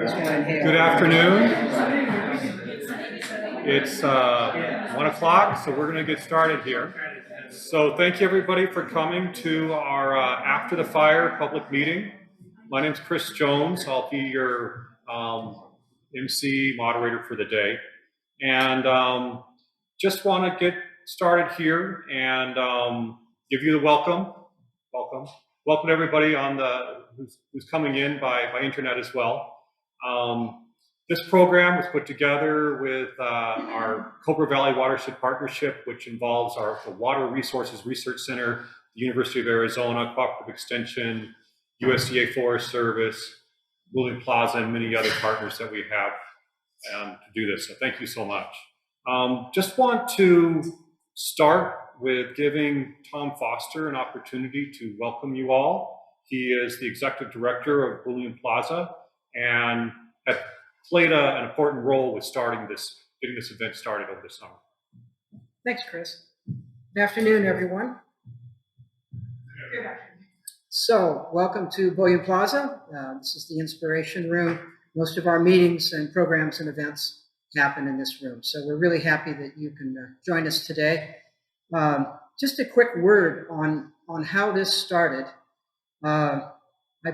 Good afternoon. It's 1 o'clock, so we're going to get started here. So thank you everybody for coming to our After the Fire public meeting. My name is Chris Jones. I'll be your MC moderator for the day. And just want to get started here and give you the welcome. Welcome everybody on who's coming in by internet as well. This program was put together with our Cobra Valley Watershed Partnership, which involves the Water Resources Research Center, the University of Arizona, Cooperative Extension, USDA Forest Service, Bullion Plaza, and many other partners that we have to do this. So thank you so much. Just want to start with giving Tom Foster an opportunity to welcome you all. He is the Executive Director of Bullion Plaza and has played an important role with getting this event started over the summer. Thanks, Chris. Good afternoon, everyone. So, welcome to Bullion Plaza. This is the Inspiration Room. Most of our meetings and programs and events happen in this room. So we're really happy that you can join us today. Just a quick word on how this started. I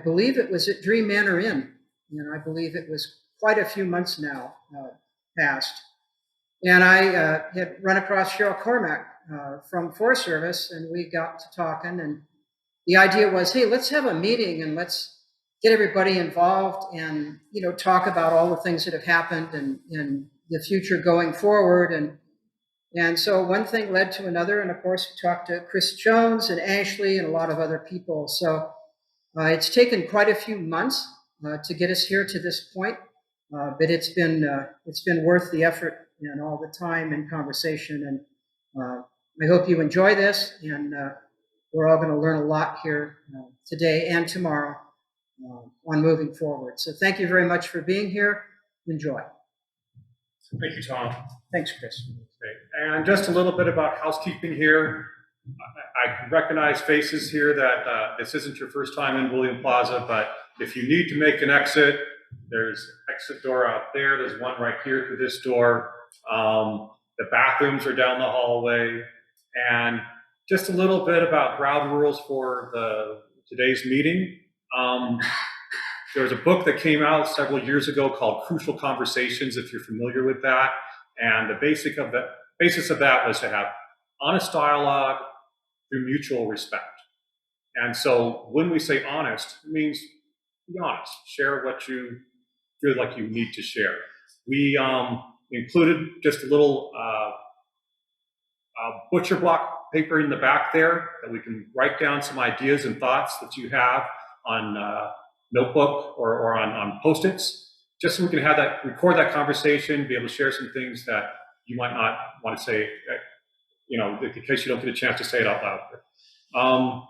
believe it was at Dream Manor Inn, and I believe it was quite a few months now past. And I had run across Cheryl Cormack from Forest Service, and we got to talking, and the idea was, hey, let's have a meeting and let's get everybody involved and, you know, talk about all the things that have happened and the future going forward. And so one thing led to another, and of course we talked to Chris Jones and Ashley and a lot of other people. So it's taken quite a few months to get us here to this point, but it's been worth the effort and all the time and conversation. And I hope you enjoy this, and we're all going to learn a lot here today and tomorrow on moving forward. So thank you very much for being here. Enjoy. Thank you, Tom. Thanks, Chris. Okay. And just a little bit about housekeeping here. I recognize faces here that this isn't your first time in Bullion Plaza, but if you need to make an exit, there's an exit door out there. There's one right here through this door. The bathrooms are down the hallway. And just a little bit about ground rules for today's meeting. There was a book that came out several years ago called Crucial Conversations, if you're familiar with that. And the basis of that was to have honest dialogue through mutual respect. And so when we say honest, it means be honest. Share what you feel like you need to share. We included just a little butcher block paper in the back there that we can write down some ideas and thoughts that you have on notebook or on Post-its, just so we can record that conversation, be able to share some things that you might not want to say, you know, in case you don't get a chance to say it out loud.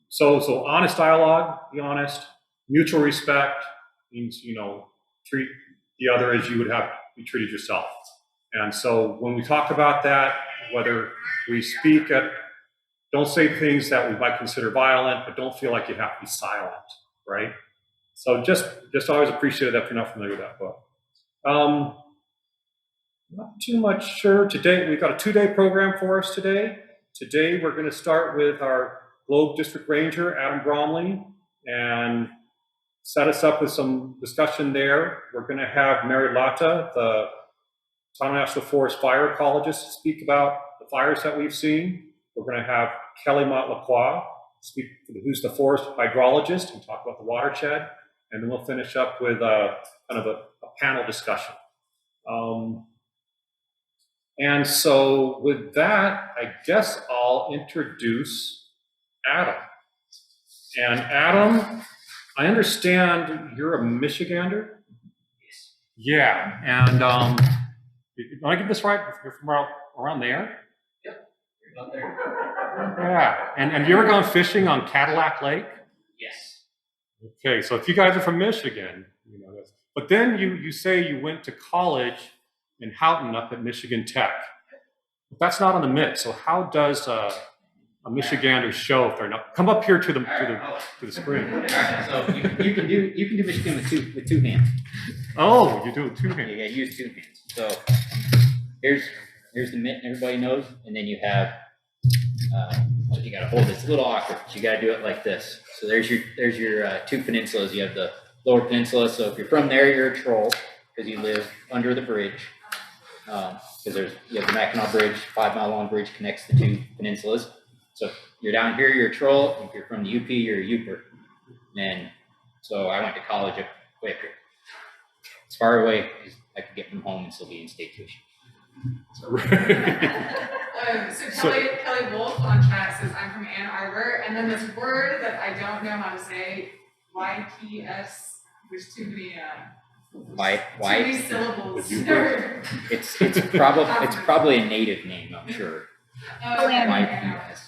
So honest dialogue, be honest. Mutual respect means, you know, treat the other as you would be treated yourself. And so when we talk about that, whether we speak don't say things that we might consider violent, but don't feel like you have to be silent, right? So just always appreciate that if you're not familiar with that book. Not too much sure. Today, we've got a 2-day program for us today. Today, we're going to start with our Globe District Ranger, Adam Bromley, and set us up with some discussion there. We're going to have Mary Latta, the Tonto National Forest fire ecologist, speak about the fires that we've seen. We're going to have Kelly Motlaqua speak, who's the forest hydrologist, and talk about the watershed. And then we'll finish up with kind of a panel discussion. And so with that, I guess I'll introduce Adam. And Adam, I understand you're a Michigander? Yes. Yeah, and did I get this right? You're from around there? Yep, you're about there. Yeah, and have you ever gone fishing on Cadillac Lake? Yes. Okay, so if you guys are from Michigan, you know this. But then you say you went to college in Houghton up at Michigan Tech. But that's not on the mix. So how does a Michigander show if they're not. Come up here to the screen. All right, so you can do Michigan with two hands. Oh, you do it two You hands. gotta use two hands. So here's the mitt everybody knows, and then you have you gotta hold it. It's a little awkward. So you gotta do it like this. So there's your two peninsulas. You have the lower peninsula. So if you're from there, you're a troll because you live under the bridge. Because you have the Mackinac Bridge, 5 mile long bridge connects the two peninsulas. So if you're down here, you're a troll. If you're from the UP, you're a Uper. And so I went to college up way up here, as far away as I could get from home and still be in state tuition. So Kelly Wolf on chat says I'm from Ann Arbor, and then this word that I don't know how to say, YPS, there's too many syllables. It's probably a native name, I'm sure. YPS.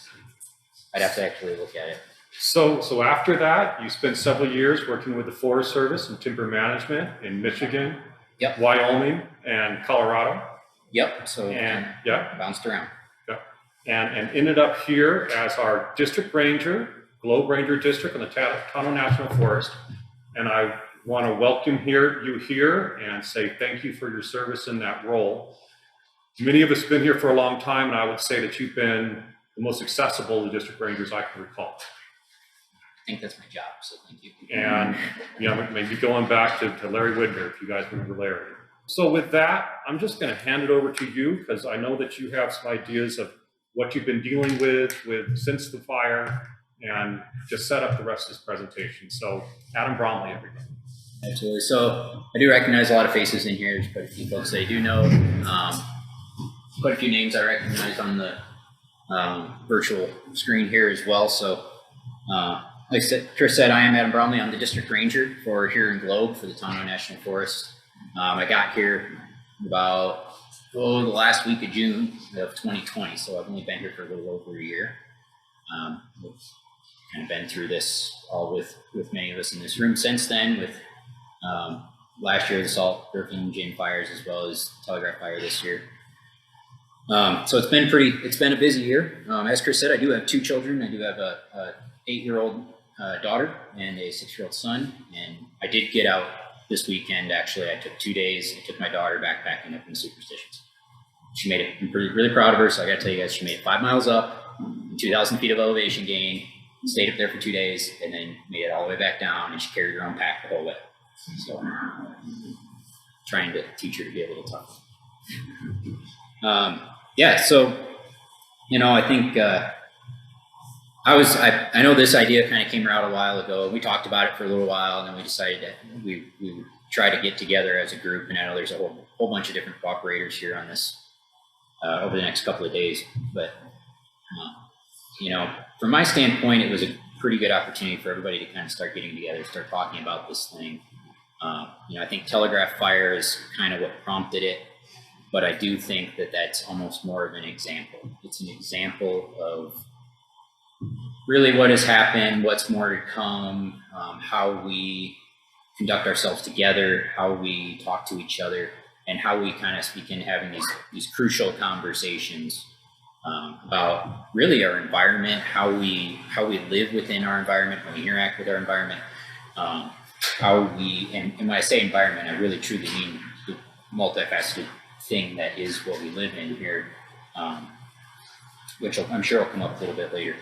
I'd have to actually look at it. So after that, you spent several years working with the Forest Service and timber management in Michigan, Yep. Wyoming, and Colorado. Yep. So And yeah, bounced around. and ended up here as our district ranger, Globe Ranger District in the Tonto National Forest. And I want to welcome you here and say thank you for your service in that role. Many of us have been here for a long time, and I would say that you've been the most accessible to district rangers I can recall. I think that's my job, so thank you. And maybe going back to Larry Widner, if you guys remember Larry. So with that, I'm just going to hand it over to you because I know that you have some ideas of what you've been dealing with since the fire, and just set up the rest of this presentation. So Adam Bromley, everybody. Absolutely. So I do recognize a lot of faces in here. There's quite a few folks that I do know. Quite a few names I recognize on the virtual screen here as well. So like Chris said, I am Adam Bromley. I'm the district ranger for here in Globe for the Tonto National Forest. I got here about the last week of June of 2020. So I've only been here for a little over a year. We've kind of been through this all with many of us in this room since then, with last year the Salt, Ravaging fires, as well as Telegraph Fire this year. So it's been a busy year. As Chris said, I do have two children. I do have a 8-year-old daughter and a 6-year-old son. And I did get out this weekend. Actually, I took 2 days. I took my daughter backpacking up in Superstitions. She made it. I'm really proud of her. So I got to tell you guys, she made it 5 miles up, 2,000 feet of elevation gain, stayed up there for 2 days, and then made it all the way back down. And she carried her own pack the whole way. So trying to teach her to be a little tough. Yeah, so, I think I know this idea kind of came around a while ago. We talked about it for a little while, and then we decided that we would try to get together as a group. And I know there's a whole bunch of different cooperators here on this over the next couple of days. But, from my standpoint, it was a pretty good opportunity for everybody to kind of start getting together, start talking about this thing. I think Telegraph Fire is kind of what prompted it. But I do think that that's almost more of an example. It's an example of really what has happened, what's more to come, how we conduct ourselves together, how we talk to each other, and how we kind of begin having these crucial conversations about really our environment, how we live within our environment, how we interact with our environment, and when I say environment, I really truly mean the multifaceted thing that is what we live in here, which I'm sure will come up a little bit later.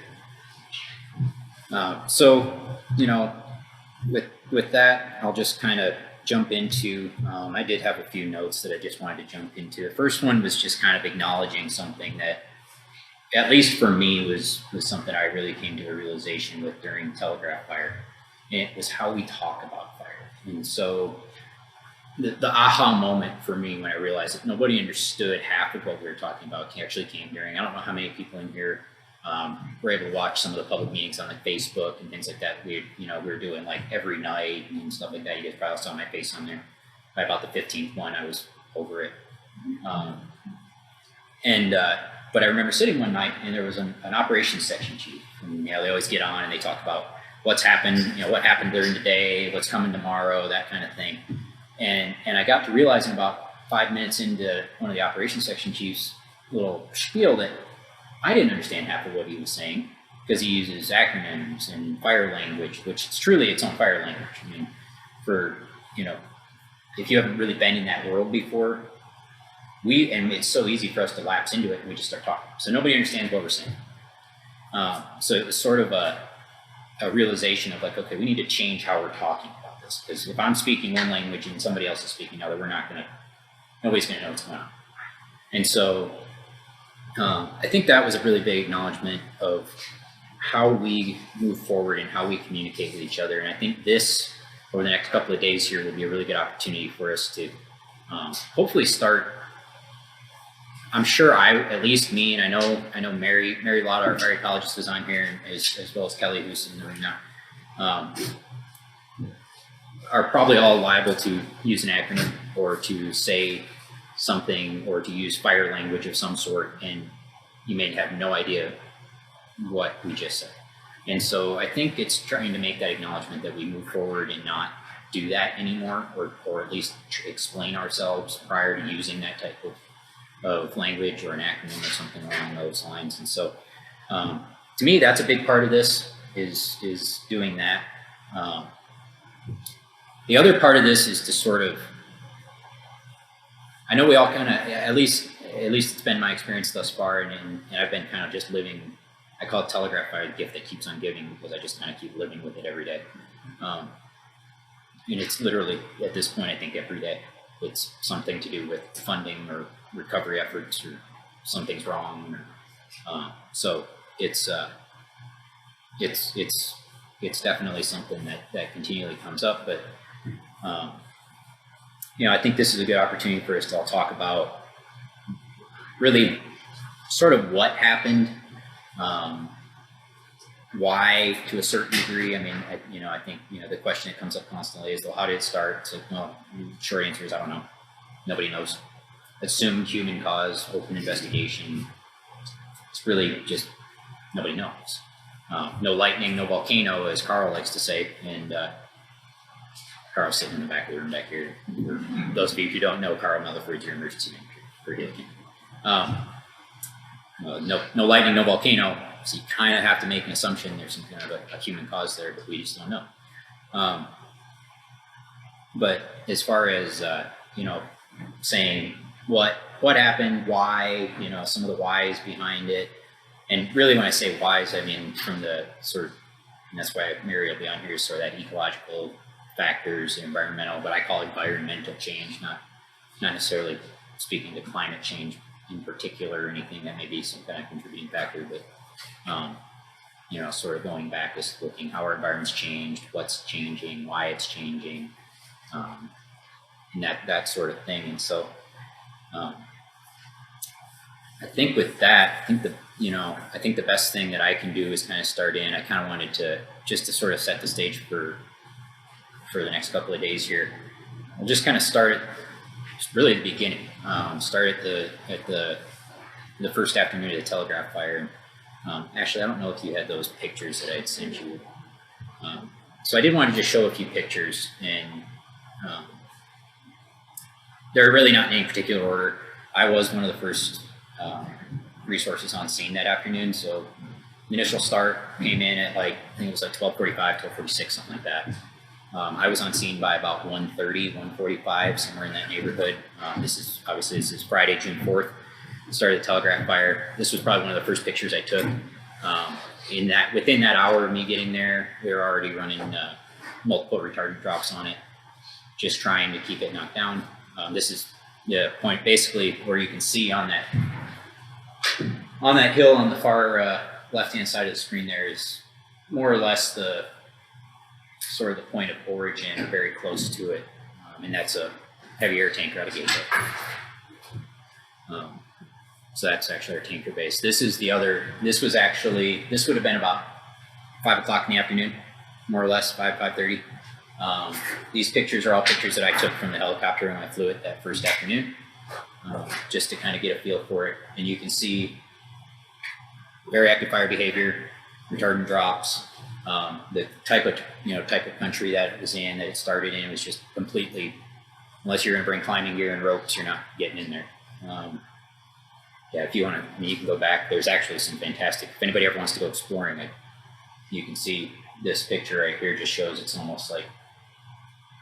So, with that, I'll just kind of jump into, I did have a few notes that I just wanted to jump into. The first one was just kind of acknowledging something that, at least for me, was something I really came to a realization with during Telegraph Fire. And it was how we talk about fire. And so the aha moment for me when I realized that nobody understood half of what we were talking about actually came during, I don't know how many people in here were able to watch some of the public meetings on like Facebook and things like that. We were doing like every night and stuff like that. You guys probably saw my face on there. By about the 15th one, I was over it. But I remember sitting one night and there was an operations section chief. And, they always get on and they talk about what's happened, what happened during the day, what's coming tomorrow, that kind of thing. And I got to realizing about 5 minutes into one of the operations section chief's little spiel that I didn't understand half of what he was saying because he uses acronyms and fire language, which is truly its own fire language. I mean, for, you know, if you haven't really been in that world before, and it's so easy for us to lapse into it and we just start talking. So nobody understands what we're saying. So it was sort of a realization of like, okay, we need to change how we're talking about this. Because if I'm speaking one language and somebody else is speaking another, nobody's gonna know what's going on. And so I think that was a really big acknowledgement of how we move forward and how we communicate with each other. And I think this, over the next couple of days here, will be a really good opportunity for us to hopefully start. I'm sure at least me, and I know Mary Lotta, our fire ecologist, is on here, as well as Kelly, who's in the room now, are probably all liable to use an acronym or to say something or to use fire language of some sort, and you may have no idea what we just said. And so I think it's trying to make that acknowledgement that we move forward and not do that anymore, or at least explain ourselves prior to using that type of language or an acronym or something along those lines. And so to me, that's a big part of this, is doing that. The other part of this is to sort of, I know we all kind of, at least it's been my experience thus far, and I've been kind of just living, I call it Telegraph Fire, the gift that keeps on giving, because I just kind of keep living with it every day. And it's literally, at this point, I think every day, it's something to do with funding or recovery efforts, or something's wrong. So it's definitely something that continually comes up. But you know, I think this is a good opportunity for us to all talk about really sort of what happened, why to a certain degree. I mean, I think, the question that comes up constantly is, well, how did it start? It's like, well, short answer is, I don't know. Nobody knows. Assumed human cause, open investigation. It's really just, nobody knows. No lightning, no volcano, as Carl likes to say. And Carl's sitting in the back of the room back here. For those of you who don't know, Carl Melliford's your emergency manager. Forgive me. No lightning, no volcano. So you kind of have to make an assumption there's some kind of a human cause there, but we just don't know. But as far as saying what happened, why, some of the whys behind it, and really when I say whys, I mean from the sort of, and that's why Mary will be on here, sort of that ecological factors, environmental, but I call it environmental change, not necessarily speaking to climate change in particular or anything that may be some kind of contributing factor, but sort of going back, just looking how our environment's changed, what's changing, why it's changing, and that sort of thing. And so I think with that, I think the best thing that I can do is kind of start in. I kind of wanted to just to sort of set the stage for the next couple of days here. I'll just kind of start at really the beginning. Start at the first afternoon of the Telegraph Fire. Actually, I don't know if you had those pictures that I had sent you. So I did want to just show a few pictures, and they're really not in any particular order. I was one of the first resources on scene that afternoon. So the initial start came in at I think it was 12:45, 12:46, something like that. I was on scene by about 1:30, 1:45, somewhere in that neighborhood. This is Friday, June 4th. Started the Telegraph Fire. This was probably one of the first pictures I took. Within that hour of me getting there, we were already running multiple retardant drops on it, just trying to keep it knocked down. This is the point basically where you can see on that hill on the far left-hand side of the screen there is more or less the sort of the point of origin, or very close to it, and that's a heavy air tanker out of Gateway. So that's actually our tanker base. This would have been about 5 o'clock in the afternoon, more or less, 5:30. These pictures are all pictures that I took from the helicopter when I flew it that first afternoon, just to kind of get a feel for it. And you can see very active fire behavior, retardant drops, the type of country that it was in, that it started in, was just completely, unless you're going to bring climbing gear and ropes, you're not getting in there. yeah, if you want to, I mean, you can go back. There's actually some fantastic, if anybody ever wants to go exploring, you can see this picture right here just shows it's almost like,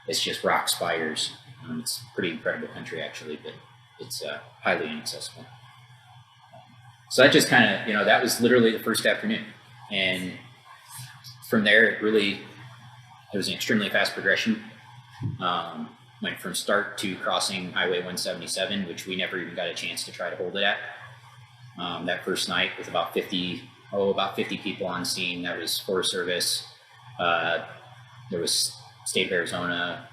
it's just rock spires. It's pretty incredible country actually, but it's highly inaccessible. So that just kind of, you know, that was literally the first afternoon. And from there, it was an extremely fast progression. Went from start to crossing Highway 177, which we never even got a chance to try to hold it at. That first night with about 50 people on scene. That was Forest Service. There was State of Arizona,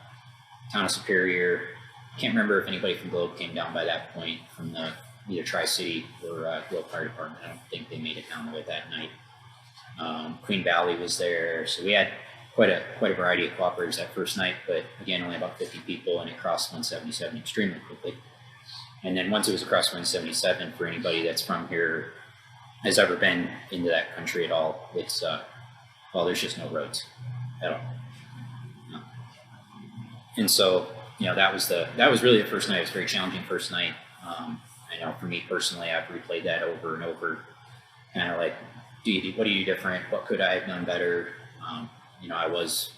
Town of Superior. Can't remember if anybody from Globe came down by that point from the either Tri-City or Globe Fire Department. I don't think they made it down there that night. Queen Valley was there, so we had quite a variety of cooperators that first night, but again, only about 50 people, and it crossed 177 extremely quickly. And then once it was across 177, for anybody that's from here, has ever been into that country at all, it's, well, there's just no roads at all. No. And so, you know, that was really the first night. It was a very challenging first night. I know for me personally, I've replayed that over and over, kind of like, what do you do different? What could I have done better? You know, I was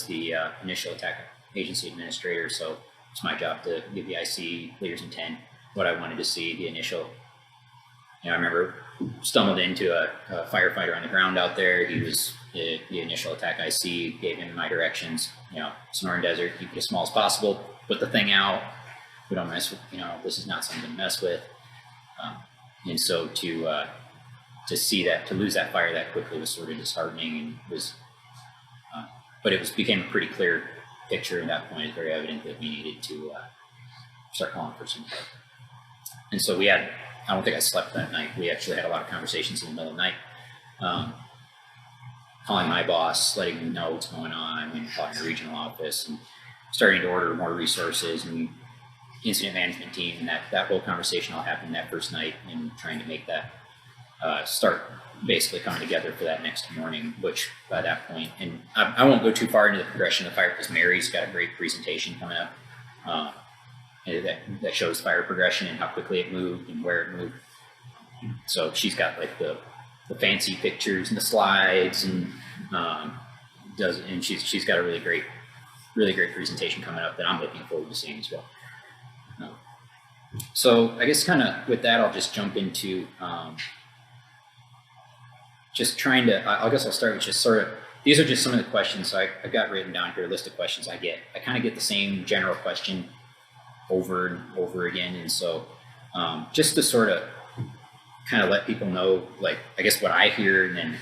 the initial attack agency administrator, so it's my job to give the IC leaders intent what I wanted to see. The initial, you know, I remember stumbled into a firefighter on the ground out there. He was the initial attack IC, gave him my directions. You know, Sonoran Desert, keep it as small as possible. Put the thing out. We don't mess with. You know, this is not something to mess with. And so to see that, to lose that fire that quickly was sort of disheartening, and was. But it became a pretty clear picture at that point. It's very evident that we needed to start calling for some help. And so I don't think I slept that night. We actually had a lot of conversations in the middle of the night, calling my boss, letting him know what's going on, and calling the regional office, and starting to order more resources and incident management team. And that whole conversation all happened that first night, and trying to make that start basically coming together for that next morning, which by that point, and I won't go too far into the progression of the fire because Mary's got a great presentation coming up that shows fire progression and how quickly it moved and where it moved. So she's got like the fancy pictures and the slides, and she's got a really great presentation coming up that I'm looking forward to seeing as well. So I guess kind of with that, I'll just jump into just trying to, I guess I'll start with just sort of, these are just some of the questions. So I've got written down here a list of questions I get. I kind of get the same general question over and over again. And so just to sort of kind of let people know, like, I guess what I hear, and then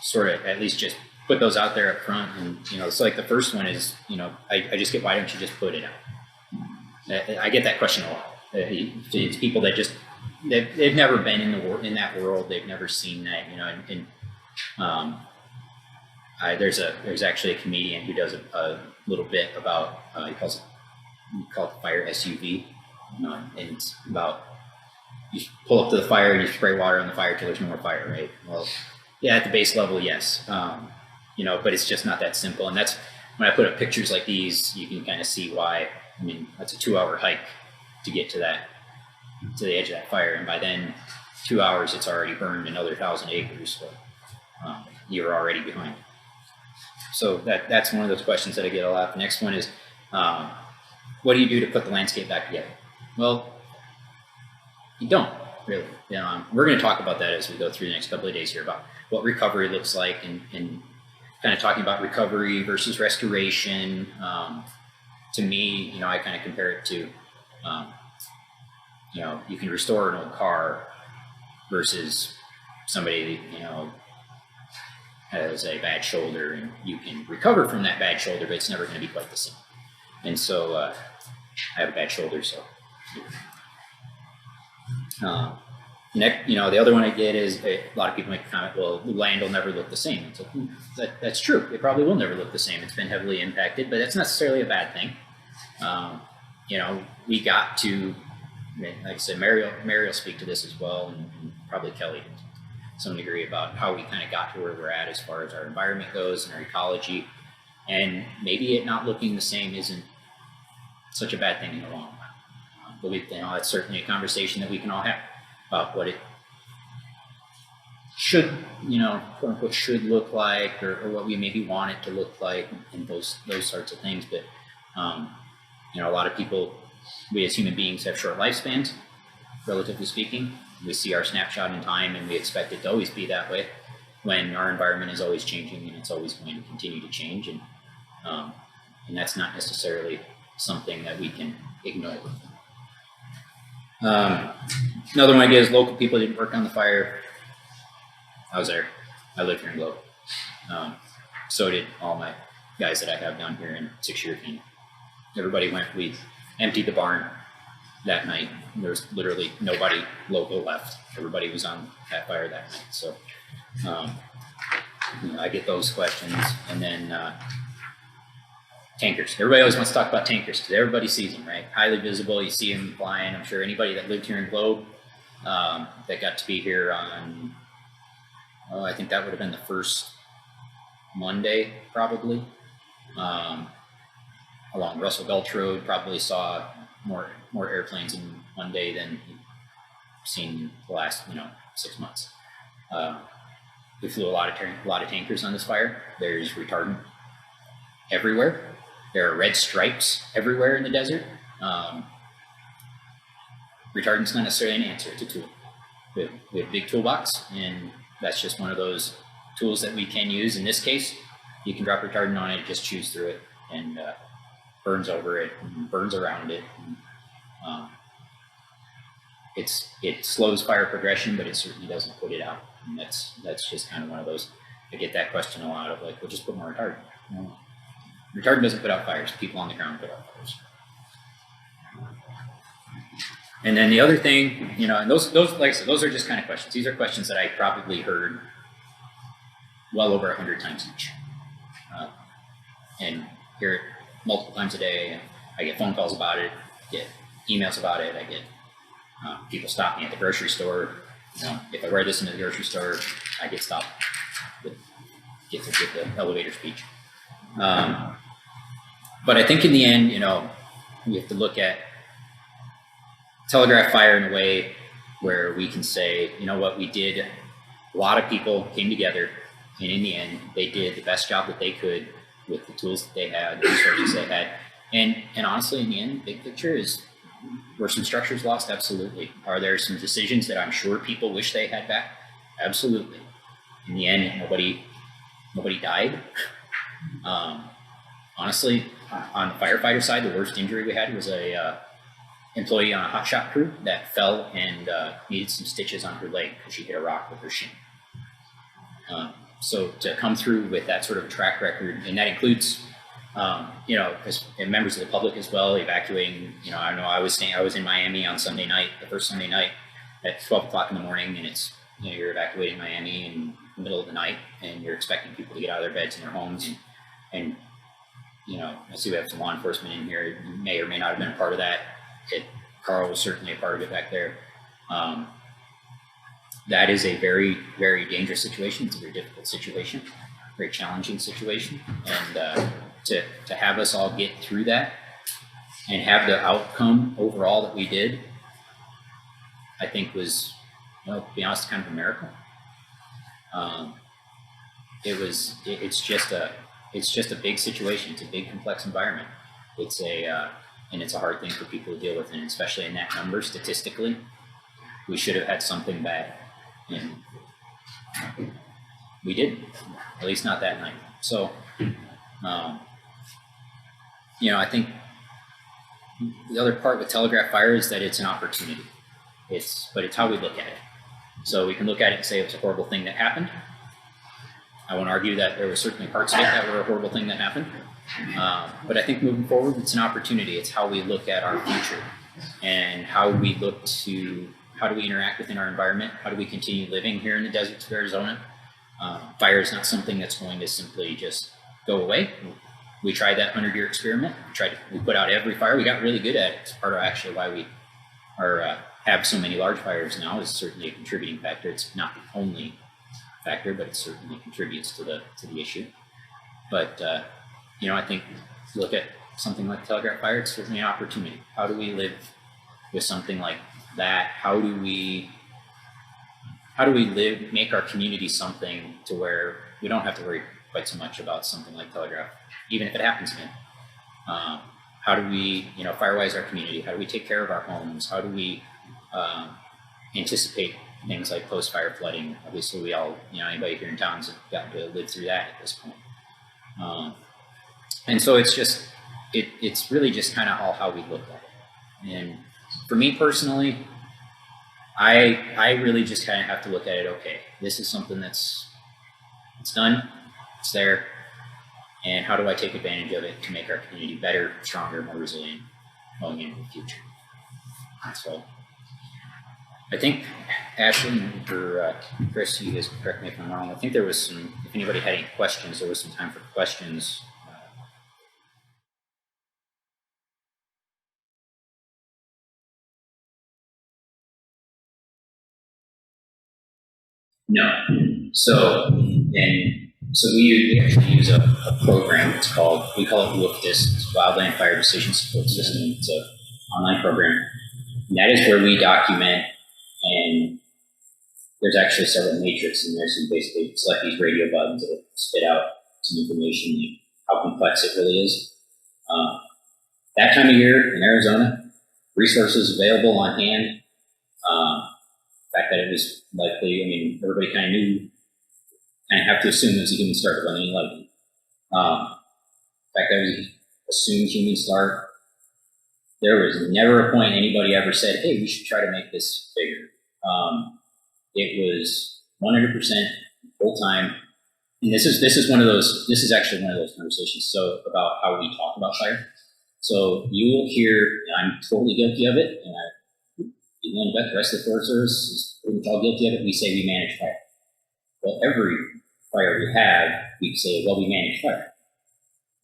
sort of at least just put those out there up front. And, you know, so like the first one is, you know, I just get, why don't you just put it out? I get that question a lot. It's people that just, they've never been in that world. They've never seen that, you know, and there's actually a comedian who does a little bit about, he calls it fire SUV, you know, and it's about, you pull up to the fire and you spray water on the fire till there's no more fire, right? Well, yeah, at the base level, yes, you know, but it's just not that simple. And that's when I put up pictures like these, you can kind of see why. I mean, that's a 2-hour hike to get to the edge of that fire, and by then 2 hours it's already burned another 1,000 acres, so you're already behind. So that's one of those questions that I get a lot. The next one is, what do you do to put the landscape back together? Well, you don't really. We're going to talk about that as we go through the next couple of days here, about what recovery looks like, and kind of talking about recovery versus restoration. To me, you know, I kind of compare it to, you know, you can restore an old car versus somebody, you know, has a bad shoulder, and you can recover from that bad shoulder, but it's never going to be quite the same. And so I have a bad shoulder, so. Next, you know, the other one I get is a lot of people make a comment, well, land will never look the same. It's like, that's true. It probably will never look the same. It's been heavily impacted, but that's not necessarily a bad thing. You know, we got to, like I said, Mary will speak to this as well, and probably Kelly to some degree, about how we kind of got to where we're at as far as our environment goes and our ecology. And maybe it not looking the same isn't such a bad thing in the long run. believe, that's certainly a conversation that we can all have about what it should, quote unquote, should look like, or what we maybe want it to look like, and those sorts of things. But a lot of people, we as human beings have short lifespans, relatively speaking. We see our snapshot in time, and we expect it to always be that way, when our environment is always changing, and it's always going to continue to change, and that's not necessarily something that we can ignore. Another one idea is local people didn't work on the fire. I was there. I lived here in Globe. So did all my guys that I have down here in 6 years. And everybody went. We emptied the barn that night. There was literally nobody local left. Everybody was on that fire that night. So I get those questions. And then tankers. Everybody always wants to talk about tankers because everybody sees them, right? Highly visible. You see them flying. I'm sure anybody that lived here in Globe that got to be here on, I think that would have been the first Monday, probably. Along Russell Gulch Road, probably saw more airplanes in one day than you've seen the last 6 months. We flew a lot of tankers on this fire. There's retardant everywhere. There are red stripes everywhere in the desert. Retardant's not necessarily an answer, it's a tool. We have a big toolbox, and that's just one of those tools that we can use. In this case, you can drop retardant on it, just chews through it, and burns over it, and burns around it. And, it slows fire progression, but it certainly doesn't put it out. And that's just kind of one of those. I get that question a lot of like, well, just put more retardant. No. Retardant doesn't put out fires. People on the ground put out fires. And then the other thing, and those like I said, those are just kind of questions. These are questions that I probably heard well over 100 times each, and hear it multiple times a day. I get phone calls about it, get emails about it. I get people stop me at the grocery store. If I wear this into the grocery store, I get stopped. Get the elevator speech. But I think in the end, we have to look at Telegraph Fire in a way where we can say, what we did, a lot of people came together, and in the end, they did the best job that they could with the tools that they had, the resources they had. And honestly, in the end, big picture is, were some structures lost? Absolutely. Are there some decisions that I'm sure people wish they had back? Absolutely. In the end, nobody died. Honestly, on the firefighter side, the worst injury we had was a employee on a hot shot crew that fell and needed some stitches on her leg because she hit a rock with her shin. So to come through with that sort of track record, and that includes, as members of the public as well, evacuating. I know I was in Miami on Sunday night, the first Sunday night at 12 o'clock in the morning, and it's you're evacuating Miami in the middle of the night, and you're expecting people to get out of their beds and their homes, and I see we have some law enforcement in here. You may or may not have been a part of that. Carl was certainly a part of it back there. That is a very, very dangerous situation. It's a very difficult situation, very challenging situation. And to have us all get through that and have the outcome overall that we did, I think was, to be honest, kind of a miracle. It's just a big situation. It's a big, complex environment. And it's a hard thing for people to deal with, and especially in that number statistically, we should have had something bad, and we didn't, at least not that night. So, I think the other part with Telegraph Fire is that it's an opportunity. But it's how we look at it. So we can look at it and say it was a horrible thing that happened. I won't argue that there were certainly parts of it that were a horrible thing that happened. But I think moving forward, it's an opportunity. It's how we look at our future and how we look to, how do we interact within our environment? How do we continue living here in the deserts of Arizona? Fire is not something that's going to simply just go away. We tried that 100-year experiment. We put out every fire. We got really good at it. It's part of actually why we have so many large fires now, is certainly a contributing factor. It's not the only factor, but it certainly contributes to the issue. But I think look at something like Telegraph Fire, it's certainly an opportunity. How do we live with something like that, how do we make our community something to where we don't have to worry quite so much about something like Telegraph, even if it happens again. How do we, firewise our community? How do we take care of our homes? How do we anticipate things like post-fire flooding? Obviously, we all, anybody here in town's gotten to live through that at this point. And so it's really just kind of all how we look at it. And for me personally, I really just kind of have to look at it, okay, this is something it's done, it's there, and how do I take advantage of it to make our community better, stronger, more resilient going into the future? And so I think, Ashley, or Chris, you guys correct me if I'm wrong, I think there was some, if anybody had any questions, there was some time for questions. No. So we actually use a program. We call it WFDIS, it's Wildland Fire Decision Support System. It's an online program. And that is where we document, and there's actually several matrices in there. So you basically select these radio buttons that spit out some information, like how complex it really is. That time of year in Arizona, resources available on hand. The fact that it was likely, everybody kind of knew, kind of have to assume it was a human start running any lightning. The fact that we assumed human start, there was never a point anybody ever said, hey, we should try to make this bigger. It was 100% full time. And this is actually one of those conversations about how we talk about fire. So you will hear, and I'm totally guilty of it, and the rest of the Forest Service is pretty much all guilty of it. We say we manage fire. Well, every fire we have, we say, well, we manage fire,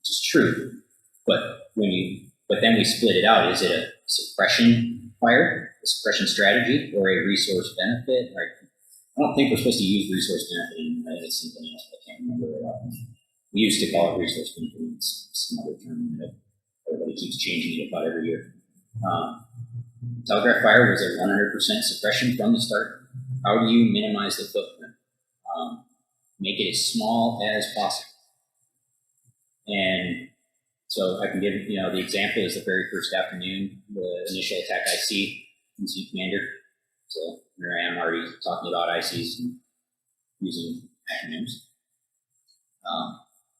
which is true. But then we split it out. Is it a suppression fire, a suppression strategy, or a resource benefit? Right? I don't think we're supposed to use resource benefit anymore. It's something else. I can't remember it all. We used to call it resource benefit. It's some other term that everybody keeps changing it about every year. Telegraph Fire was a 100% suppression from the start. How do you minimize the footprint? Make it as small as possible. And so I can give, the example is the very first afternoon, the initial attack IC, IC commander. So here I am already talking about ICs and using acronyms.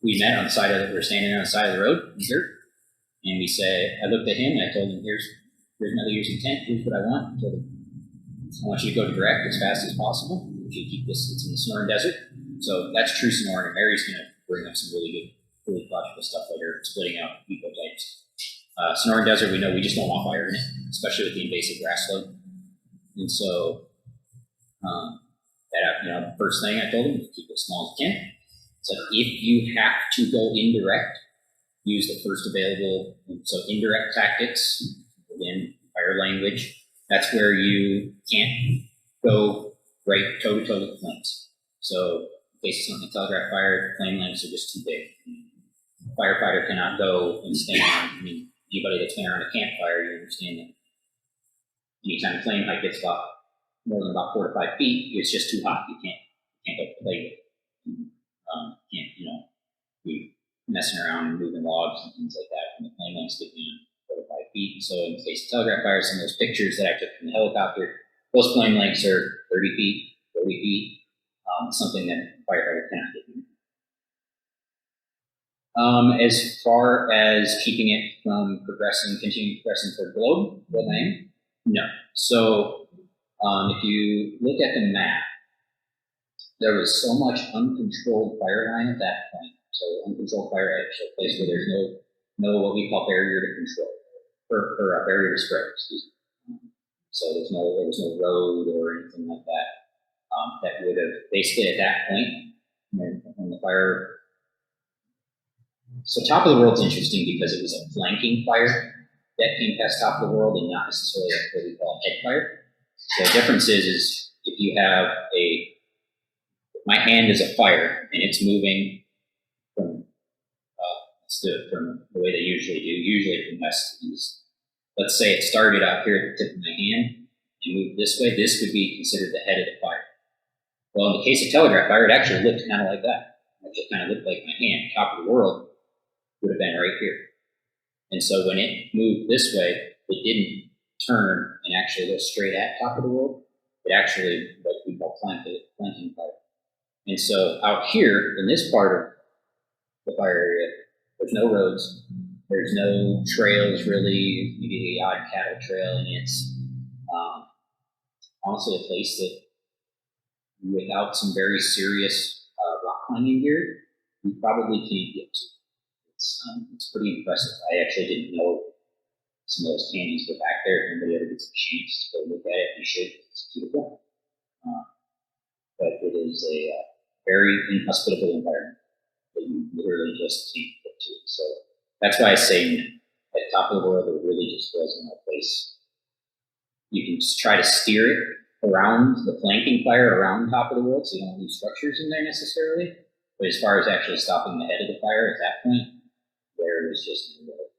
We met on the side of we're standing on the side of the road in dirt, and we say, I looked at him and I told him, here's another year's intent, here's what I want. I want you to go direct as fast as possible. I want you to keep this, it's in the Sonoran Desert. So that's true Sonoran, and Mary's going to bring up some really logical stuff later, splitting out ecotypes. Sonoran Desert, we know we just don't want fire in it, especially with the invasive grass load. And so, the first thing I told him was keep it as small as you can. So if you have to go indirect, use the first available, so indirect tactics, again, fire language, that's where you can't go right toe-to-toe with the flames. So in case of something like Telegraph Fire, flame lengths are just too big. A firefighter cannot go and stand on, anybody that's been around a campfire, you understand that anytime flame height gets about more than about 4 to 5 feet, it's just too hot. You can't go play with it. Can't, be messing around and moving logs and things like that when the flame lengths get beyond 4 to 5 feet. So in the case of Telegraph Fire, some of those pictures that I took from the helicopter, those flame lengths are 30 feet, 40 feet, something that a firefighter cannot get in. As far as keeping it from continuing progressing toward globe, no. So if you look at the map, there was so much uncontrolled fire line at that point. So uncontrolled fire edge, so a place where there's no what we call barrier to control, or a barrier to spread, excuse me. So there was no road or anything like that. That would have, basically at that point, when the fire, so top of the world's interesting because it was a flanking fire that came past top of the world and not necessarily what we call a head fire. So the difference is if you have my hand is a fire and it's moving from the way they usually do, usually from west to east. let's say it started out here at the tip of my hand and moved this way, this would be considered the head of the fire. Well, in the case of Telegraph Fire, it actually looked kind of like that. It just kind of looked like my hand. Top of the world would have been right here. And so when it moved this way, it didn't turn and actually go straight at top of the world. It actually, what we call planting fire. And so out here, in this part of the fire area, there's no roads, there's no trails really, maybe the odd cattle trail, and it's honestly a place that without some very serious rock climbing gear, you probably can't get to. It's pretty impressive. I actually didn't know some of those canyons were back there. If anybody ever gets a chance to go look at it, you should. It's beautiful. But it is a very inhospitable environment that you literally just can't get to. So that's why I say at top of the world, it really just wasn't a place. You can just try to steer it around the flanking fire around top of the world, so you don't lose structures in there necessarily. But as far as actually stopping the head of the fire at that point, there was just no way.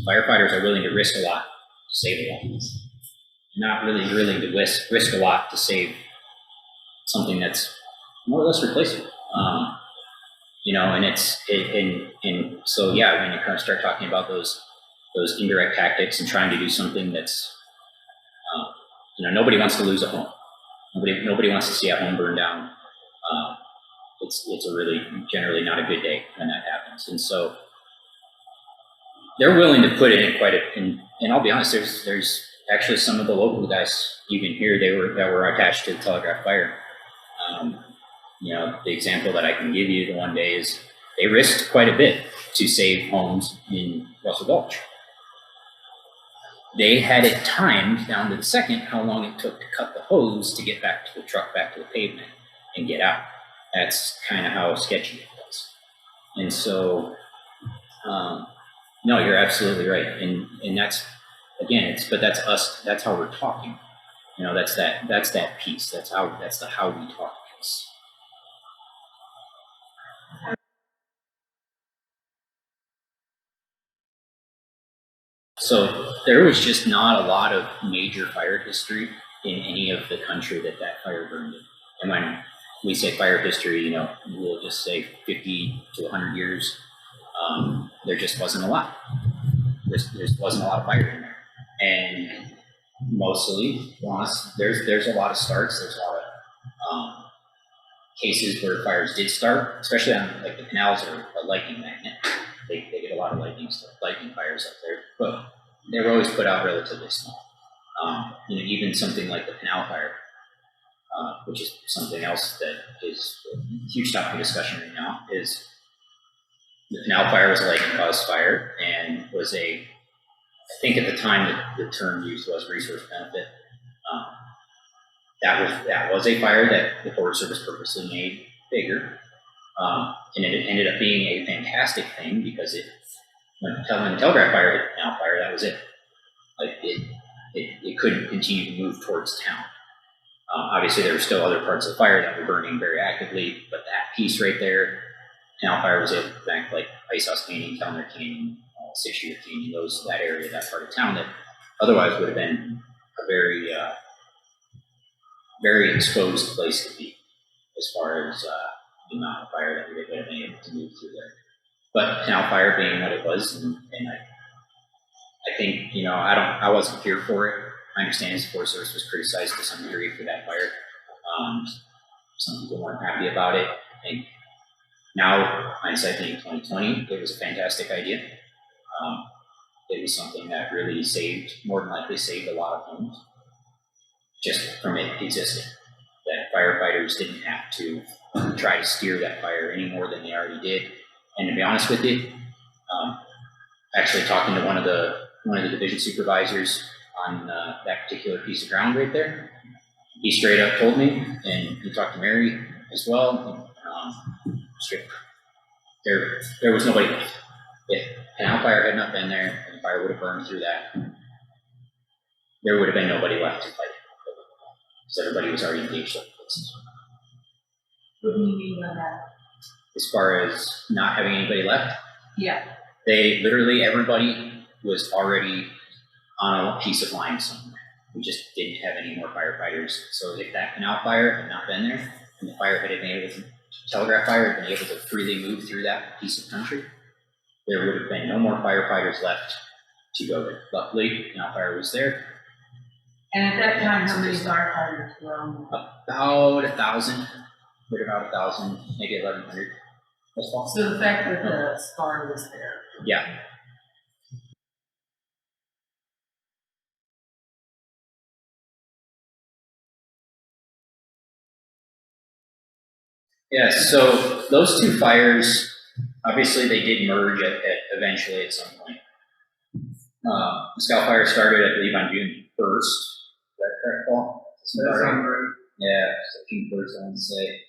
Firefighters are willing to risk a lot to save a lot. Not really willing to risk a lot to save something that's more or less replaceable. And so yeah, when you kind of start talking about those indirect tactics and trying to do something that's, nobody wants to lose a home. Nobody wants to see a home burn down. It's a really generally not a good day when that happens, and so they're willing to put it in quite a. And I'll be honest, there's actually some of the local guys even here that were attached to the Telegraph Fire. The example that I can give you the one day is they risked quite a bit to save homes in Russell Gulch. They had it timed down to the second how long it took to cut the hose to get back to the truck, back to the pavement, and get out. That's kind of how sketchy it was. And so, no, you're absolutely right. And that's, again, but that's us, that's how we're talking. That's that piece. That's the how we talk piece. So there was just not a lot of major fire history in any of the country that fire burned in. And when we say fire history, we'll just say 50 to 100 years. There just wasn't a lot. There wasn't a lot of fire in there. And mostly, there's a lot of starts. There's a lot of cases where fires did start, especially on like the canals or a lightning magnet. They get a lot of lightning fires up there, but they were always put out relatively small. Even something like the Canal Fire, which is something else that is a huge topic of discussion right now, is the Canal Fire was a lightning-caused fire and was I think at the time the term used was resource benefit. That was a fire that the Forest Service purposely made bigger. And it ended up being a fantastic thing because when the Telegraph Fire hit the Canal Fire, that was it. Like it couldn't continue to move towards town. Obviously, there were still other parts of the fire that were burning very actively, but that piece right there, Canal Fire was able to back like Ice House Canyon, Kellner Canyon, 6-Year Canyon, that area, that part of town that otherwise would have been a very, very exposed place to be as far as the amount of fire that we would have been able to move through there. But Canal Fire being what it was, and I think, I wasn't here for it. I understand the Forest Service was criticized to some degree for that fire. Some people weren't happy about it. I think now, hindsight being 2020, it was a fantastic idea. It was something that really more than likely saved a lot of homes just from it existing. That firefighters didn't have to try to steer that fire any more than they already did. And to be honest with you, actually talking to one of the division supervisors on that particular piece of ground right there, he straight up told me, and he talked to Mary as well. There was nobody left. If Canal Fire had not been there, and the fire would have burned through that, there would have been nobody left to fight because everybody was already engaged. What do you mean by that? as far as not having anybody left. Yeah. They literally, everybody was already on a piece of line somewhere. We just didn't have any more firefighters. So if that Canal Fire had not been there, and the fire had been able to, Telegraph Fire had been able to freely move through that piece of country, there would have been no more firefighters left to go there. Luckily, Canal Fire was there. And at that time, how many firefighters were on? About 1,000, right about 1,000, maybe 1,100. That's all. So the fact that the scar was there. Yeah. Yeah, so those two fires, obviously they did merge eventually at some point. The Scout Fire started, I believe, on June 1st. Is that correct, Paul? Yeah, so June 1st, I want to say.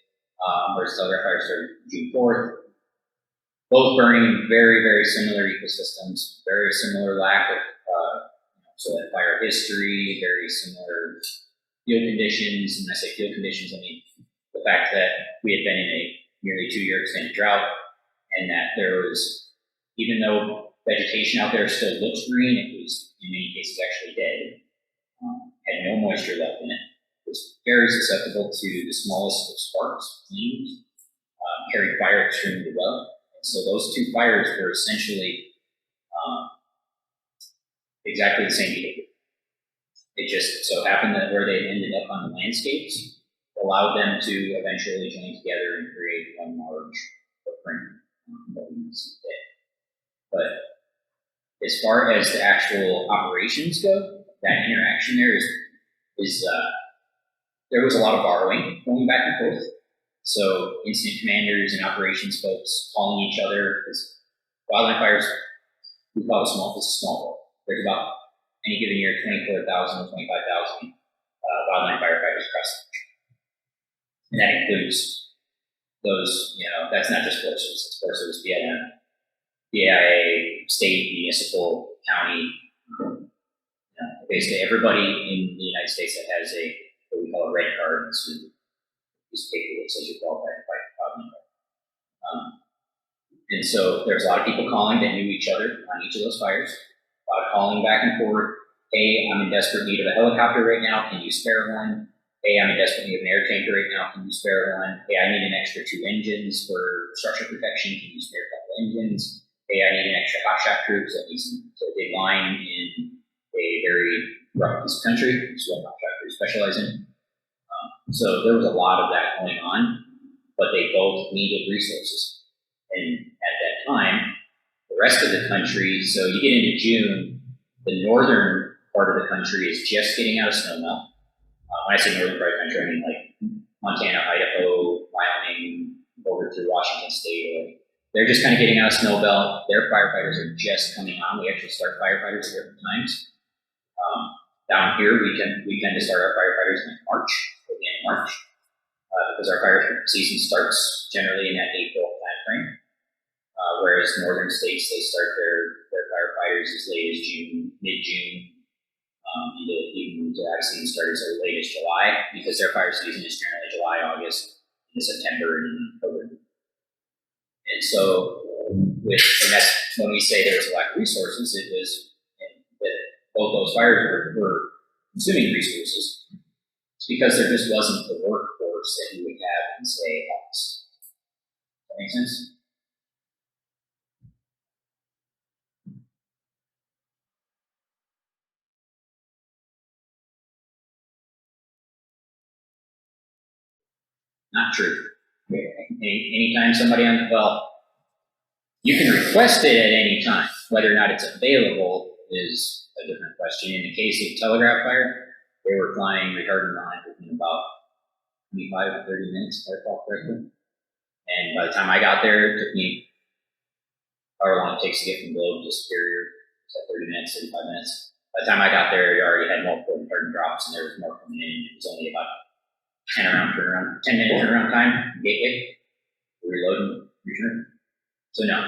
Whereas Telegraph Fire started June 4th. Both burning very, very similar ecosystems, very similar lack of, so that fire history, very similar field conditions. And when I say field conditions, I mean the fact that we had been in a nearly 2-year extended drought, and that there was, even though vegetation out there still looks green, it was in many cases actually dead, had no moisture left in it. It was very susceptible to the smallest of sparks, flames, carried fire extremely well. And so those two fires were essentially exactly the same behavior. It just so happened that where they ended up on the landscapes allowed them to eventually join together and create one large footprint that we see today. But as far as the actual operations go, that interaction there is there was a lot of borrowing going back and forth. So incident commanders and operations folks calling each other, because wildland fires, we call it it's a small world. There's about, any given year, 24,000, 25,000 wildland firefighters across the country. And that includes those, that's not just Forest Service, Forest Service, BLM, BIA, state, municipal, county, basically everybody in the United States that has what we call a red card, so this paper that says you're qualified to fight wildland. And so there's a lot of people calling that knew each other on each of those fires, a lot of calling back and forth. Hey, I'm in desperate need of a helicopter right now, can you spare one? Hey, I'm in desperate need of an air tanker right now, can you spare one? Hey, I need an extra 2 engines for structure protection, can you spare a couple engines? Hey, I need an extra hot shot crew because that needs a big line in a very rough piece of country, which is what hot shot crews specialize in. So there was a lot of that going on, but they both needed resources. And at that time, the rest of the country, so you get into June, the northern part of the country is just getting out of snowmelt. When I say northern part of the country, I mean like Montana, Idaho, Wyoming, over through Washington State. They're just kind of getting out of snow belt. Their firefighters are just coming on. We actually start firefighters at different times. Down here, we tend to start our firefighters in March, at the end of March, because our fire season starts generally in that April timeframe. Whereas northern states, they start their firefighters as late as June, mid-June, even I've seen starters as late as July, because their fire season is generally July, August, into September, and October. And so, and that's when we say there was a lack of resources, it was that both those fires were consuming resources. It's because there just wasn't the workforce that you would have in, say, August. Does that make sense? Not true. Anytime somebody you can request it at any time. Whether or not it's available is a different question. In the case of Telegraph Fire, they were flying retardant line within about 25 to 30 minutes, if I recall correctly. And by the time I got there, it took me however long it takes to get from Globe to Superior, so 30 minutes, 35 minutes. By the time I got there, it already had multiple retardant drops, and there was more coming in. It was only about 10 minute turnaround time, gateway, reload and return. So no,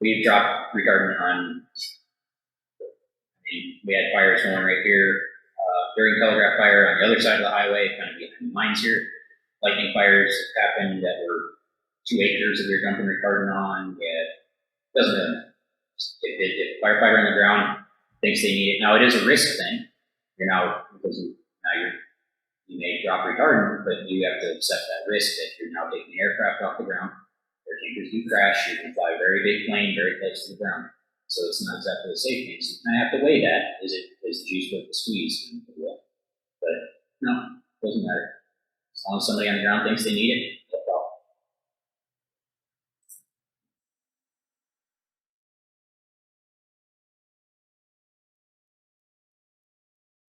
we've dropped retardant on, we had fires going right here during Telegraph Fire on the other side of the highway, kind of behind the mines here. Lightning fires happened that were 2 acres that you're dumping retardant on, doesn't really matter. If a firefighter on the ground thinks they need it, now it is a risk thing. You may drop retardant, but you have to accept that risk that you're now taking the aircraft off the ground. Their tankers do crash, you can fly a very big plane very close to the ground. So it's not exactly a safe thing. So you kind of have to weigh that. Is the juice worth the squeeze? But no, it doesn't matter. As long as somebody on the ground thinks they need it, no problem.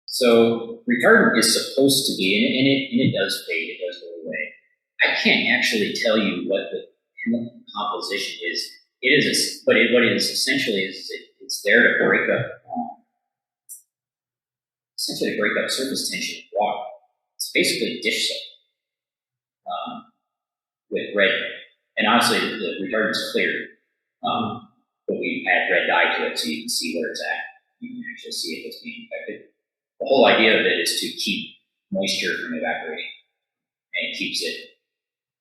So retardant is supposed to be, and it does fade, it does go away. I can't actually tell you what the chemical composition is. It is, what it is essentially is it's there to break up, essentially break up surface tension of water. It's basically dish soap with red, and obviously the retardant is clear, but we add red dye to it so you can see where it's at. You can actually see if it's being affected. The whole idea of it is to keep moisture from evaporating, and it keeps it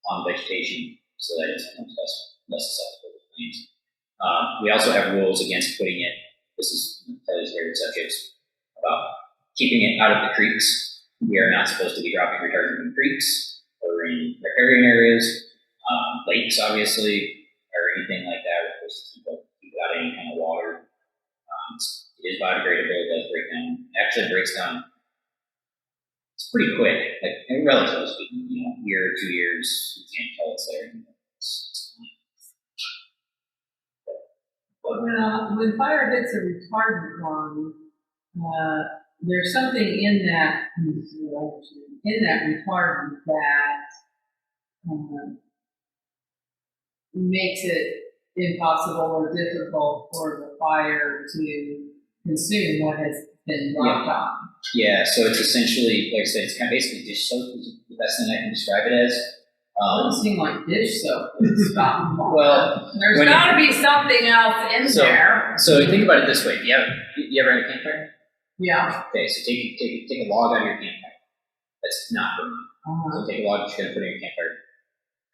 on vegetation so that it becomes less susceptible to flames. We also have rules against putting it, this is Kelly's favorite subjects, about keeping it out of the creeks. We are not supposed to be dropping retardant in creeks or in riparian areas, lakes obviously, or anything like that. We're supposed to keep it out of any kind of water. It is biodegradable, it does break down. It actually breaks down, it's pretty quick, like relatively speaking, a year or 2 years, you can't tell it's there anymore. But when fire hits a retardant line, there's something in that retardant that makes it impossible or difficult for the fire to consume what has been dropped on. Yeah, so it's essentially, like I said, it's kind of basically dish soap is the best thing I can describe it as. It doesn't seem like dish soap. Well, there's got to be something else in there. So think about it this way: you ever had a campfire? Yeah. Okay, so take a log out of your campfire. That's not burning. So take a log that you're going to put in your campfire,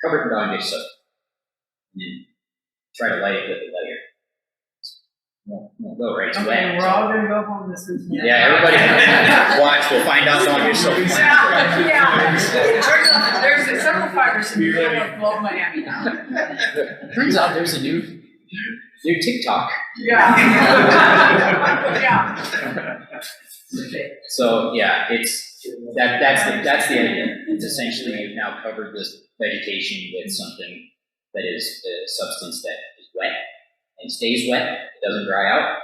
cover it in dog dish soap, and then try to light it with a lighter. Won't go right. It's wet. We're all gonna go home this weekend. Yeah, everybody watch. We'll find out on your soap. Yeah. There's several fires in the middle of Glove Miami now. Turns out there's a new TikTok. Yeah. Yeah. So yeah, that's the idea. It's essentially you've now covered this vegetation with something that is a substance that is wet and stays wet. It doesn't dry out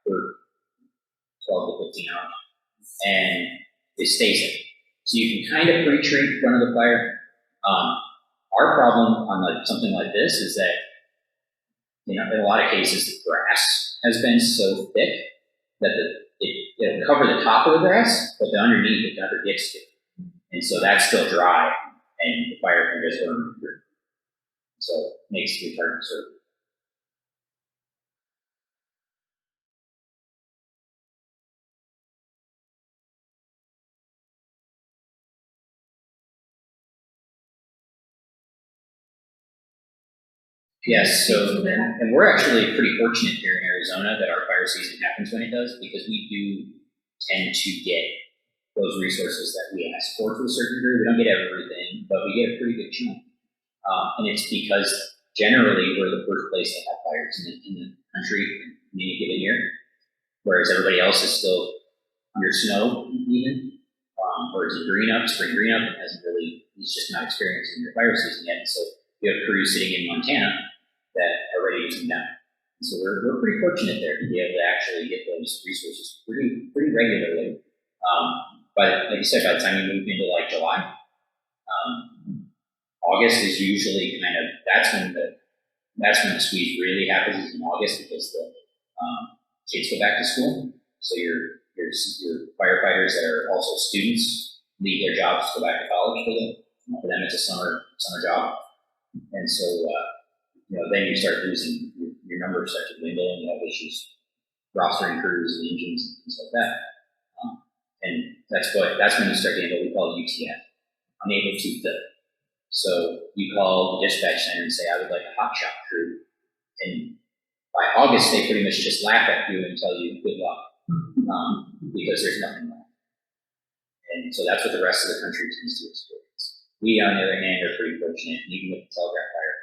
for 12 to 15 hours, and it stays in. So you can kind of pre-treat in front of the fire. Our problem on something like this is that, in a lot of cases, the grass has been so thick that it'll cover the top of the grass, but the underneath it never gets to. And so that's still dry, and the fire can just burn through. So it makes the retardant sort of. Yes, so, and we're actually pretty fortunate here in Arizona that our fire season happens when it does, because we do tend to get those resources that we ask for to a certain degree. We don't get everything, but we get a pretty good chunk. And it's because generally we're the first place to have fires in the country in any given year, whereas everybody else is still under snow even, or is it spring green up, it's just not experiencing your fire season yet. And so you have crews sitting in Montana that are ready to come down. And so we're pretty fortunate there to be able to actually get those resources pretty regularly. But like you said, by the time you move into like July, August is usually kind of, that's when the squeeze really happens, is in August, because the kids go back to school. So your firefighters that are also students leave their jobs to go back to college for them it's a summer job. And so, then you start losing, your numbers start to dwindle, and you have issues rostering crews and engines and things like that. And that's when you start getting what we call UTF, unable to fill. So you call the dispatch center and say, I would like a hot shot crew. And by August, they pretty much just laugh at you and tell you good luck, because there's nothing left. And so that's what the rest of the country tends to experience. We, on the other hand, are pretty fortunate, even with the Telegraph Fire.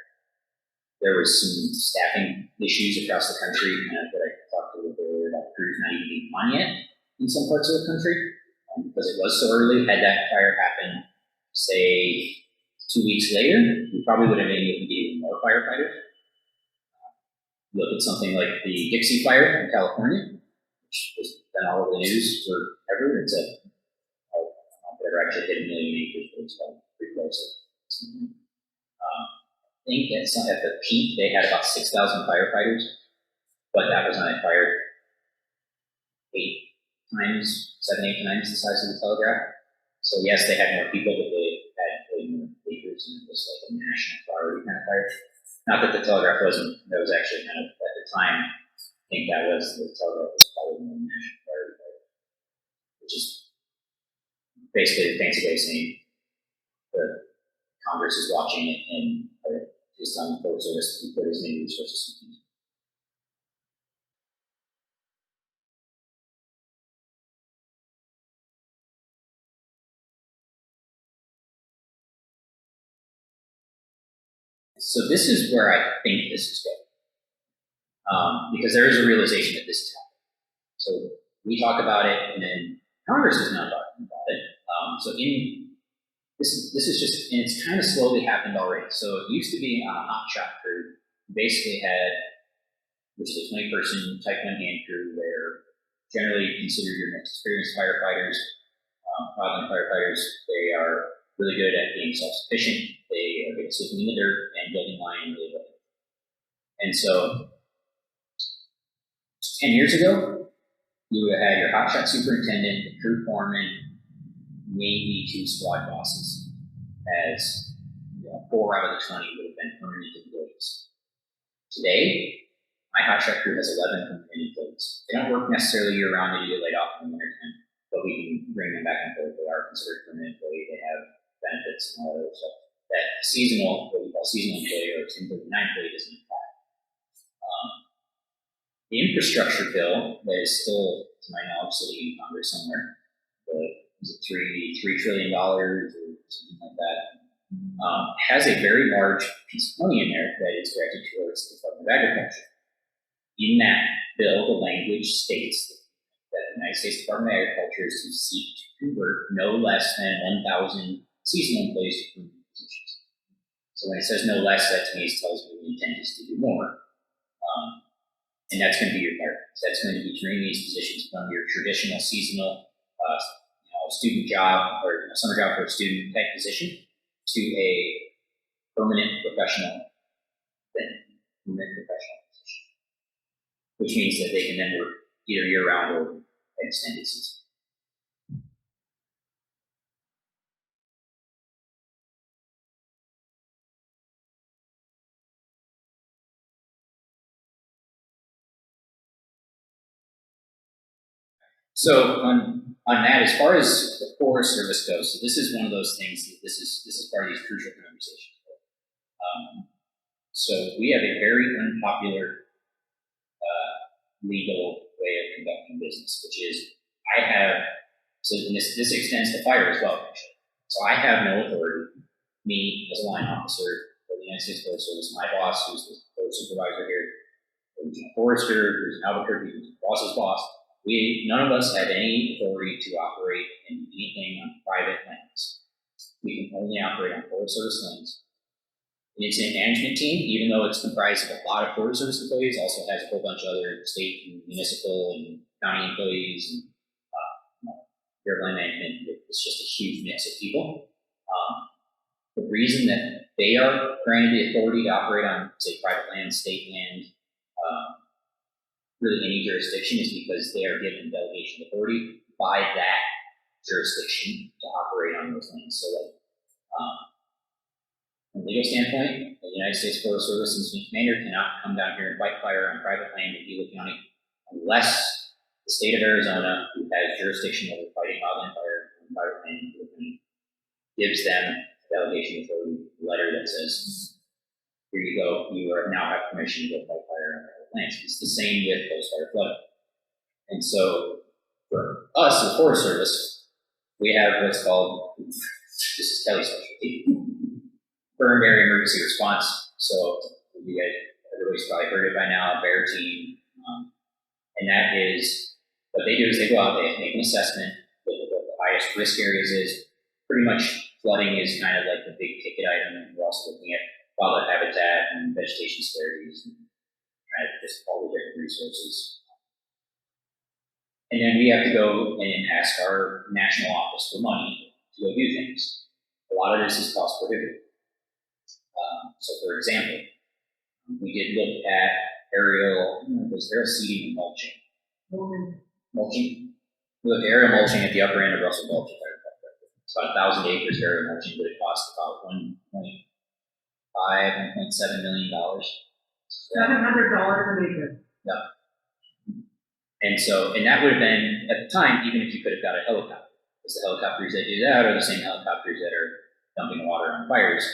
There was some staffing issues across the country that I talked a little bit earlier about crews not even being on yet in some parts of the country, because it was so early. Had that fire happened, say, 2 weeks later, we probably would have been able to get even more firefighters. Look at something like the Dixie Fire in California, which has been all over the news forever. It's never actually hit 1 million acres, but it's pretty close. I think at the peak they had about 6,000 firefighters, but that was on a fire 7, 8 times the size of the Telegraph. So yes, they had more people, but they had way more acres, and it was like a national priority kind of fire. Not that the Telegraph wasn't, that was actually kind of, at the time, I think the Telegraph was probably more national priority, which is basically the fancy way of saying the Congress is watching it and is telling the Forest Service to put as many resources as we can. So this is where I think this is going, because there is a realization that this is happening. So we talk about it, and then Congress is now talking about it. This is just, and it's kind of slowly happened already. So it used to be on a hot shot crew, you basically had, which is a 20-person type 1 hand crew, where generally considered your most experienced firefighters, wildland firefighters. They are really good at being self-sufficient. They are good at sleeping in the dirt and building line really well. And so 10 years ago, you would have had your hotshot superintendent, the crew foreman, maybe 2 squad bosses, as 4 out of the 20 would have been permanent employees. Today, my hotshot crew has 11 permanent employees. They don't work necessarily year round, they get laid off in the wintertime, but we can bring them back and forth. They are considered permanent employee, they have benefits and all that other stuff. That seasonal, what we call seasonal employee or 1039 employee doesn't apply. The infrastructure bill that is still, to my knowledge, sitting in Congress somewhere, is it $3 trillion or something like that, has a very large piece of money in there that is directed towards the Department of Agriculture. In that bill, the language states that the United States Department of Agriculture is to seek to convert no less than 1,000 seasonal employees to permanent positions. So when it says no less, that to me tells me the intent is to do more. And that's going to be your priorities. That's going to be turning these positions from your traditional seasonal student job or summer job for a student type position to a permanent professional position, which means that they can then work either year round or extended season. So on that, as far as the Forest Service goes, so this is one of those things that this is part of these crucial conversations. So we have a very unpopular legal way of conducting business, which is this extends to fire as well, actually. So I have no authority, me as a line officer for the United States Forest Service, my boss, who's the forest supervisor here, the regional forester, who's in Albuquerque, who's the boss's boss. None of us have any authority to operate in anything on private lands. We can only operate on Forest Service lands. The incident management team, even though it's comprised of a lot of Forest Service employees, also has a whole bunch of other state and municipal and county employees and airline management. It's just a huge mix of people. The reason that they are granted the authority to operate on, say, private land, state land, really any jurisdiction is because they are given delegation authority by that jurisdiction to operate on those lands. So from a legal standpoint, the United States Forest Service and Commander cannot come down here and fight fire on private land in Gila County unless the state of Arizona, who has jurisdiction over fighting wildland fire on private land in Gila County, gives them delegation authority letter that says, here you go, you are now have permission to go fight fire on private lands. It's the same with post-fire flooding. And so for us, the Forest Service, we have what's called, this is Kelly's specialty, burn area emergency response. So you guys, everybody's probably heard it by now, bear team. And that is, what they do is they go out, they make an assessment, look at what the highest risk areas is. Pretty much flooding is kind of like the big ticket item, and we're also looking at wildlife habitat and vegetation disparities and kind of just all the different resources. And then we have to go and ask our national office for money to go do things. A lot of this is cost prohibitive. So for example, we did look at aerial, was there seeding and mulching? Mulching? We looked at aerial mulching at the upper end of Russell Gulch. It's about 1,000 acres of aerial mulching, but it costs about $1.7 million. $700 an acre. Yeah. And so, and that would have been, at the time, even if you could have got a helicopter, because the helicopters that do that are the same helicopters that are dumping water on fires.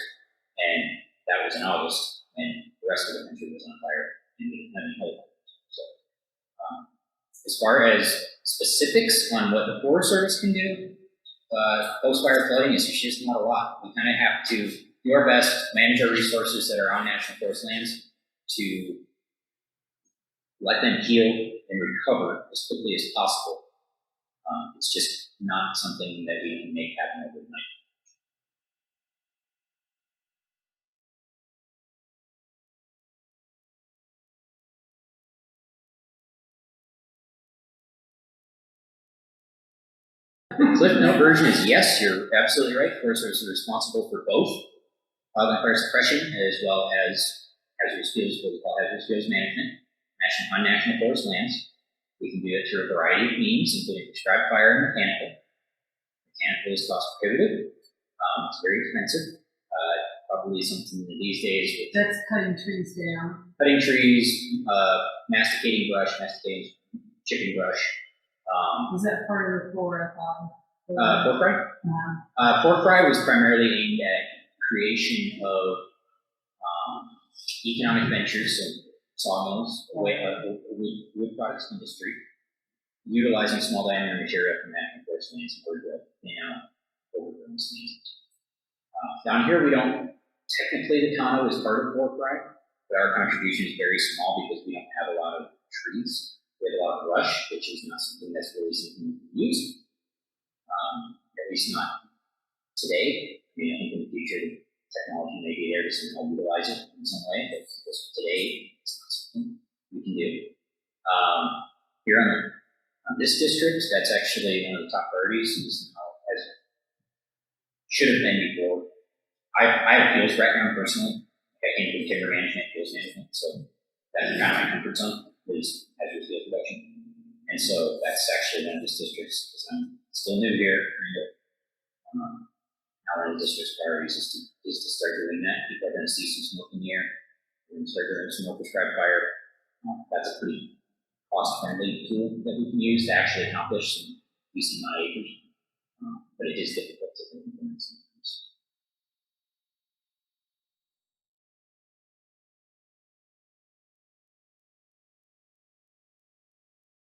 And that was in August, and the rest of the country was on fire, and we didn't have any helicopters. So, as far as specifics on what the Forest Service can do, post-fire flooding is just not a lot. We kind of have to do our best, manage our resources that are on national forest lands to let them heal and recover as quickly as possible. It's just not something that we can make happen overnight. The Cliff Note version is yes, you're absolutely right. Forest Service is responsible for both wildland fire suppression as well as hazardous fields, what we call hazardous fields management, on national forest lands. We can do it through a variety of means, including prescribed fire and mechanical. Mechanical is cost prohibitive. It's very expensive. Probably something that these days with That's cutting trees down. cutting trees, masticating brush, chipping brush. Is that part of the 4FI? Pork fry? Pork fry was primarily aimed at creation of economic ventures, so sawmills, wood products industry, utilizing small diameter material from national forest lands in order to thin out overgrown lands. Down here, we don't, technically the Tonto is part of pork fry, but our contribution is very small because we don't have a lot of trees. We have a lot of brush, which is not something that's really something we can use. At least not today. I mean, I think in the future, the technology may be there to somehow utilize it in some way, but today, it's not something we can do. Here on this district, that's actually one of the top priorities, as should have been before. I have a fuels background personally. I came from timber management, fuels management, so that's kind of my comfort zone, is hazardous fuel production. And so that's actually one of the districts, because I'm still new here, now one of the district's priorities is to start doing that. People are going to see some smoke in the air. We're going to start doing some more prescribed fire. That's a pretty cost-friendly tool that we can use to actually accomplish some decent amount of acres. But it is difficult to implement.